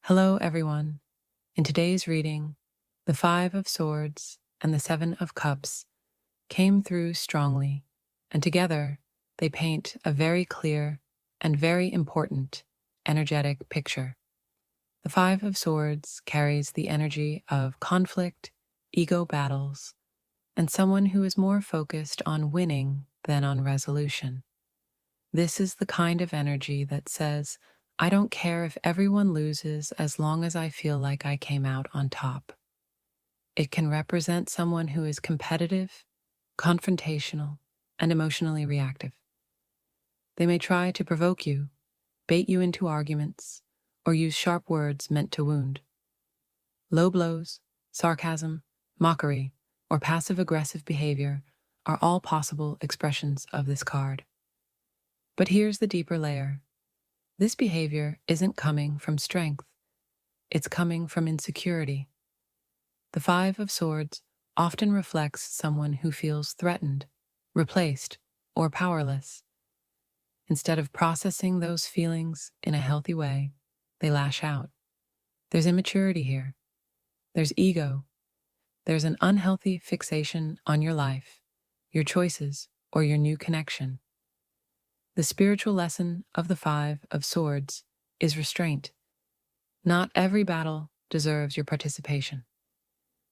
Hello, everyone. In today's reading, the Five of Swords and the Seven of Cups came through strongly, and together they paint a very clear and very important energetic picture. The Five of Swords carries the energy of conflict, ego battles, and someone who is more focused on winning than on resolution. This is the kind of energy that says, I don't care if everyone loses as long as I feel like I came out on top. It can represent someone who is competitive, confrontational, and emotionally reactive. They may try to provoke you, bait you into arguments, or use sharp words meant to wound. Low blows, sarcasm, mockery, or passive-aggressive behavior are all possible expressions of this card. But here's the deeper layer. This behavior isn't coming from strength. It's coming from insecurity. The Five of Swords often reflects someone who feels threatened, replaced, or powerless. Instead of processing those feelings in a healthy way, they lash out. There's immaturity here. There's ego. There's an unhealthy fixation on your life, your choices, or your new connection. The spiritual lesson of the Five of Swords is restraint. Not every battle deserves your participation.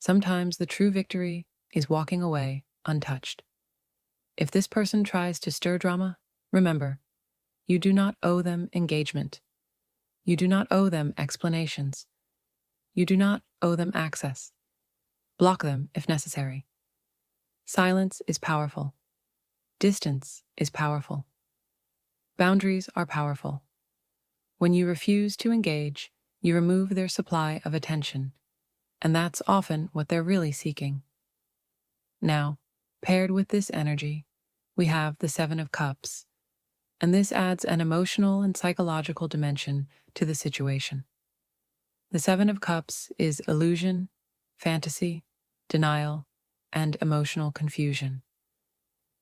Sometimes the true victory is walking away untouched. If this person tries to stir drama, remember, you do not owe them engagement. You do not owe them explanations. You do not owe them access. Block them if necessary. Silence is powerful. Distance is powerful. Boundaries are powerful. When you refuse to engage, you remove their supply of attention, and that's often what they're really seeking. Now, paired with this energy, we have the Seven of Cups, and this adds an emotional and psychological dimension to the situation. The Seven of Cups is illusion, fantasy, denial, and emotional confusion.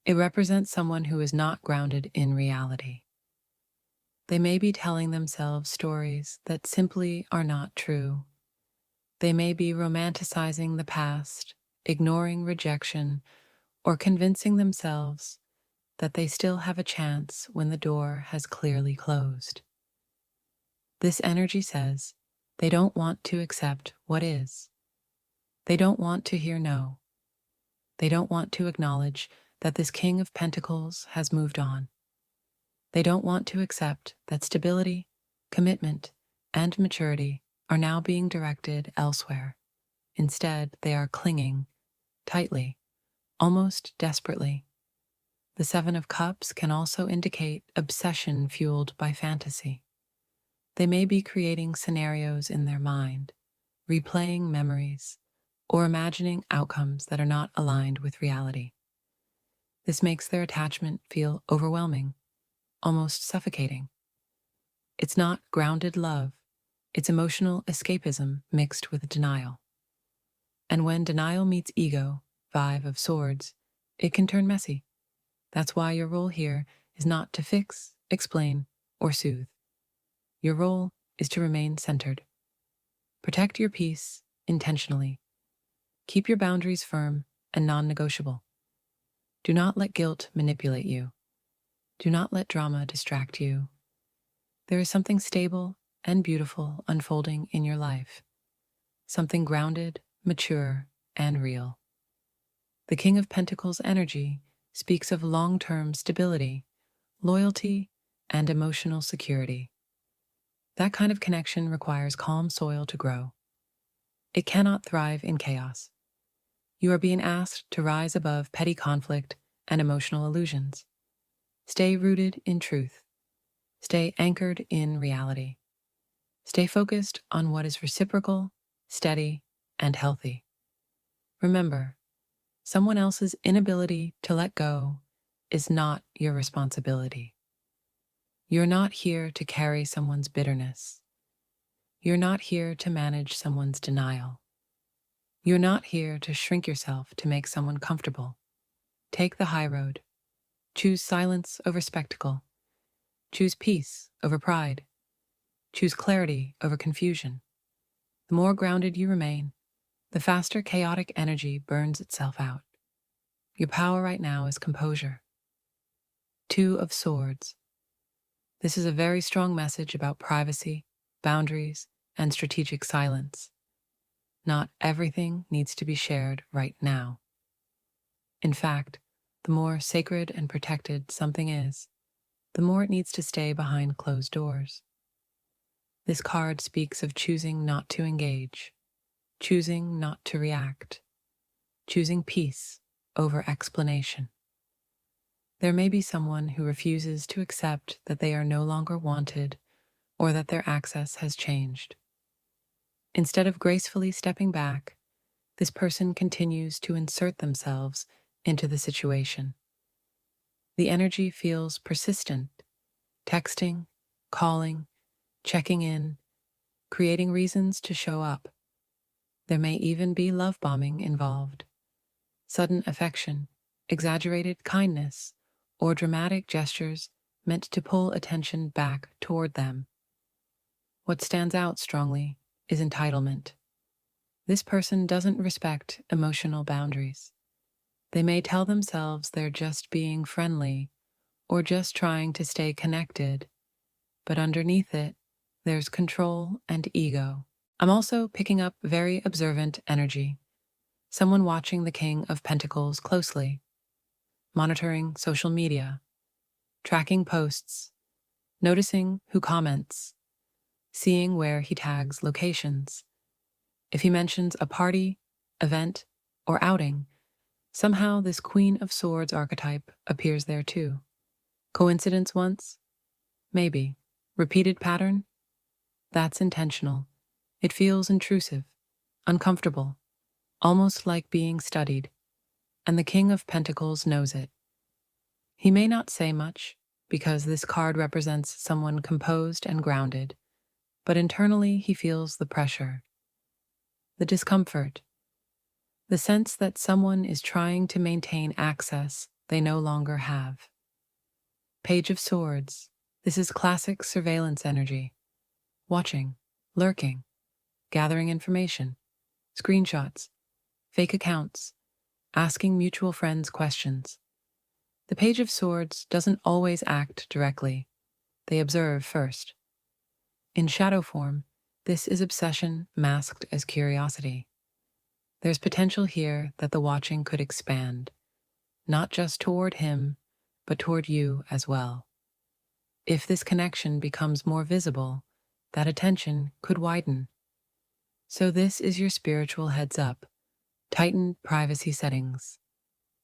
It represents someone who is not grounded in reality. They may be telling themselves stories that simply are not true. They may be romanticizing the past, ignoring rejection, or convincing themselves that they still have a chance when the door has clearly closed. This energy says they don't want to accept what is. They don't want to hear no. They don't want to acknowledge that this King of Pentacles has moved on. They don't want to accept that stability, commitment, and maturity are now being directed elsewhere. Instead, they are clinging tightly, almost desperately. The Seven of Cups can also indicate obsession fueled by fantasy. They may be creating scenarios in their mind, replaying memories, or imagining outcomes that are not aligned with reality. This makes their attachment feel overwhelming, almost suffocating. It's not grounded love, it's emotional escapism mixed with denial. And when denial meets ego, Five of Swords, it can turn messy. That's why your role here is not to fix, explain, or soothe. Your role is to remain centered. Protect your peace intentionally. Keep your boundaries firm and non-negotiable. Do not let guilt manipulate you. Do not let drama distract you. There is something stable and beautiful unfolding in your life. Something grounded, mature, and real. The King of Pentacles energy speaks of long-term stability, loyalty, and emotional security. That kind of connection requires calm soil to grow. It cannot thrive in chaos. You are being asked to rise above petty conflict and emotional illusions. Stay rooted in truth. Stay anchored in reality. Stay focused on what is reciprocal, steady, and healthy. Remember, someone else's inability to let go is not your responsibility. You're not here to carry someone's bitterness. You're not here to manage someone's denial. You're not here to shrink yourself to make someone comfortable. Take the high road. Choose silence over spectacle. Choose peace over pride. Choose clarity over confusion. The more grounded you remain, the faster chaotic energy burns itself out. Your power right now is composure. Two of Swords. This is a very strong message about privacy, boundaries, and strategic silence. Not everything needs to be shared right now. In fact, the more sacred and protected something is, the more it needs to stay behind closed doors. This card speaks of choosing not to engage, choosing not to react, choosing peace over explanation. There may be someone who refuses to accept that they are no longer wanted or that their access has changed. Instead of gracefully stepping back, this person continues to insert themselves into the situation. The energy feels persistent, texting, calling, checking in, creating reasons to show up. There may even be love bombing involved. Sudden affection, exaggerated kindness, or dramatic gestures meant to pull attention back toward them. What stands out strongly is entitlement. This person doesn't respect emotional boundaries. They may tell themselves they're just being friendly or just trying to stay connected, but underneath it, there's control and ego. I'm also picking up very observant energy. Someone watching the King of Pentacles closely, monitoring social media, tracking posts, noticing who comments, seeing where he tags locations. If he mentions a party, event, or outing, somehow this Queen of Swords archetype appears there too. Coincidence once? Maybe. Repeated pattern? That's intentional. It feels intrusive, uncomfortable, almost like being studied, and the King of Pentacles knows it. He may not say much, because this card represents someone composed and grounded, but internally he feels the pressure, the discomfort, the sense that someone is trying to maintain access they no longer have. Page of Swords. This is classic surveillance energy. Watching, lurking, gathering information, screenshots, fake accounts, asking mutual friends questions. The Page of Swords doesn't always act directly. They observe first. In shadow form, this is obsession masked as curiosity. There's potential here that the watching could expand, not just toward him, but toward you as well. If this connection becomes more visible, that attention could widen. So this is your spiritual heads up. Tighten privacy settings.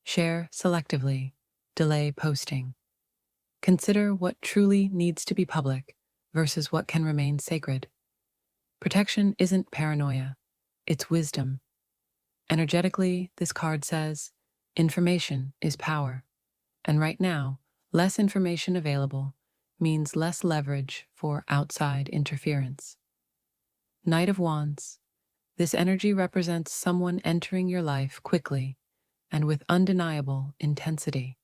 Share selectively. Delay posting. Consider what truly needs to be public versus what can remain sacred. Protection isn't paranoia, it's wisdom. Energetically, this card says, information is power. And right now, less information available means less leverage for outside interference. Knight of Wands. This energy represents someone entering your life quickly and with undeniable intensity.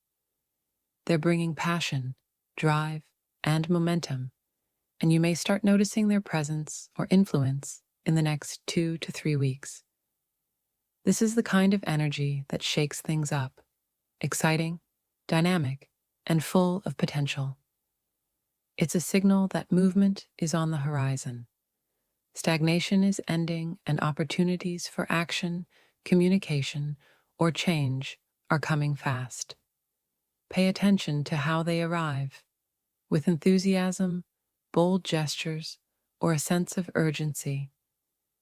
They're bringing passion, drive, and momentum, and you may start noticing their presence or influence in the next 2 to 3 weeks. This is the kind of energy that shakes things up, exciting, dynamic, and full of potential. It's a signal that movement is on the horizon. Stagnation is ending and opportunities for action, communication, or change are coming fast. Pay attention to how they arrive, with enthusiasm, bold gestures, or a sense of urgency,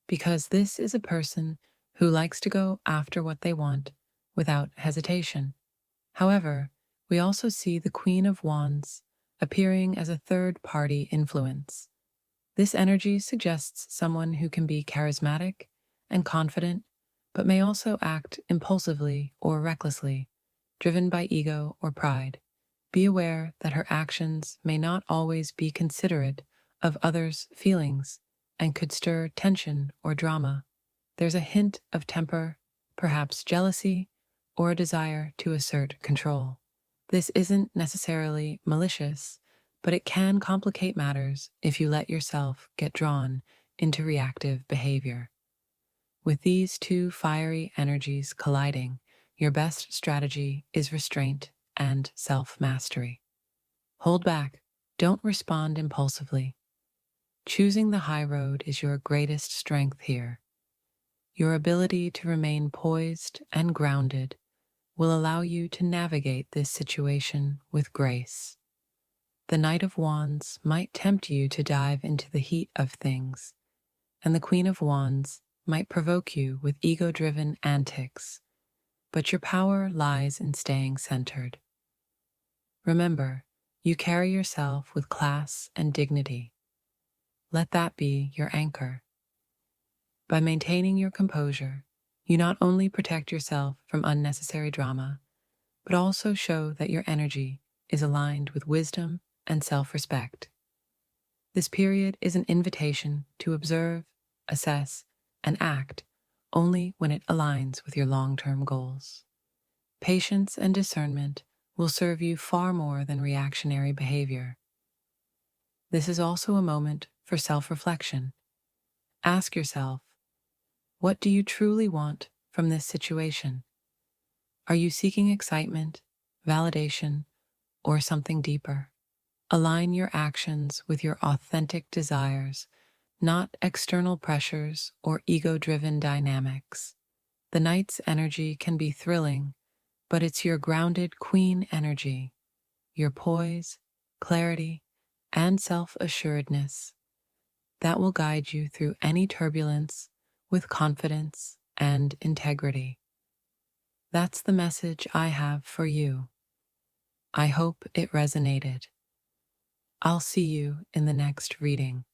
because this is a person who likes to go after what they want without hesitation. However, we also see the Queen of Wands appearing as a third-party influence. This energy suggests someone who can be charismatic and confident, but may also act impulsively or recklessly, driven by ego or pride. Be aware that her actions may not always be considerate of others' feelings and could stir tension or drama. There's a hint of temper, perhaps jealousy, or a desire to assert control. This isn't necessarily malicious, but it can complicate matters if you let yourself get drawn into reactive behavior. With these two fiery energies colliding, your best strategy is restraint and self mastery. Hold back, don't respond impulsively. Choosing the high road is your greatest strength here. Your ability to remain poised and grounded will allow you to navigate this situation with grace. The Knight of Wands might tempt you to dive into the heat of things, and the Queen of Wands might provoke you with ego-driven antics, but your power lies in staying centered. Remember, you carry yourself with class and dignity. Let that be your anchor. By maintaining your composure, you not only protect yourself from unnecessary drama, but also show that your energy is aligned with wisdom and self-respect. This period is an invitation to observe, assess, and act only when it aligns with your long-term goals. Patience and discernment will serve you far more than reactionary behavior. This is also a moment for self-reflection. Ask yourself, what do you truly want from this situation? Are you seeking excitement, validation, or something deeper? Align your actions with your authentic desires, not external pressures or ego-driven dynamics. The Knight's energy can be thrilling, but it's your grounded Queen energy, your poise, clarity, and self-assuredness that will guide you through any turbulence with confidence and integrity. That's the message I have for you. I hope it resonated. I'll see you in the next reading.